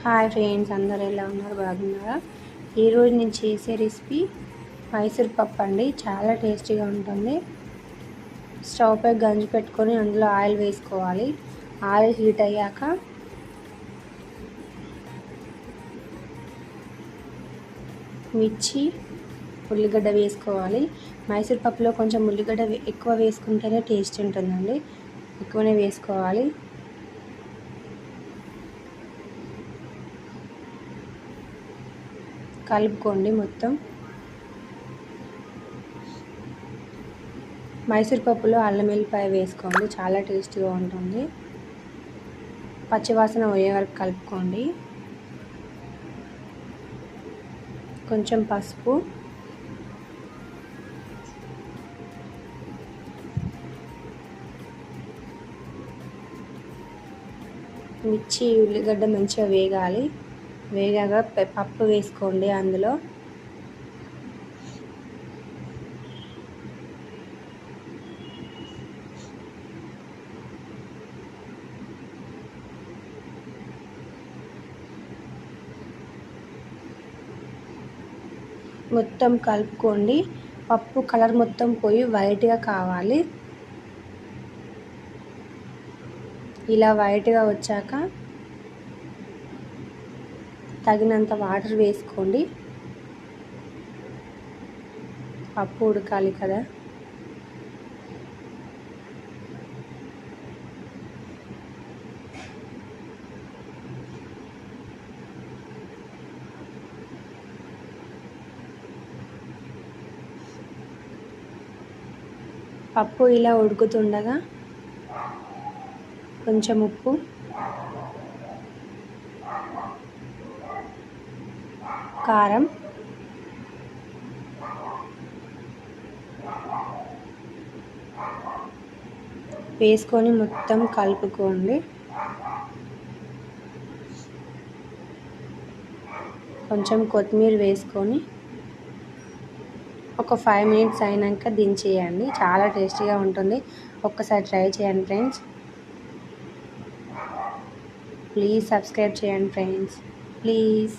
Hi friends, అందరు ఎలా ఉన్నారు? బాగున్నారా? ఈరోజు నేను చేసే రెసిపీ మైసూర్ పప్పు అండి. చాలా టేస్టీగా ఉంటుంది. స్టవ్ పై గంజి పెట్టుకొని అందులో ఆయిల్ వేసుకోవాలి. ఆయిల్ హీట్ అయ్యాక మిర్చి, ఉల్లిగడ్డ వేసుకోవాలి. మైసూర్ పప్పులో కొంచెం ఉల్లిగడ్డ ఎక్కువ వేసుకుంటేనే టేస్ట్ ఉంటుందండి. ఎక్కువనే వేసుకోవాలి. కలుపుకోండి మొత్తం. మైసూర్ పప్పులో అల్లం వెల్లిపాయ వేసుకోండి, చాలా టేస్టీగా ఉంటుంది. పచ్చివాసన పోయే వరకు కలుపుకోండి. కొంచెం పసుపు, మిర్చి, ఉల్లిగడ్డ మంచిగా వేగాలి. వేగాక పప్పు వేసుకోండి. అందులో మొత్తం కలుపుకోండి. పప్పు కలర్ మొత్తం పోయి వైట్గా కావాలి. ఇలా వైట్గా వచ్చాక తగినంత వాటర్ వేసుకోండి. పప్పు ఉడకాలి కదా. పప్పు ఇలా ఉడుకుతుండగా కొంచెం ఉప్పు, కారం, వేసుకొని మొత్తం కలుపుకోండి. కొంచెం కొత్తిమీర వేసుకొని ఒక 5 మినిట్స్ అయినాక దించేయండి. చాలా టేస్టీగా ఉంటుంది. ఒక్కసారి ట్రై చేయండి ఫ్రెండ్స్. ప్లీజ్ సబ్స్క్రైబ్ చేయండి ఫ్రెండ్స్, ప్లీజ్.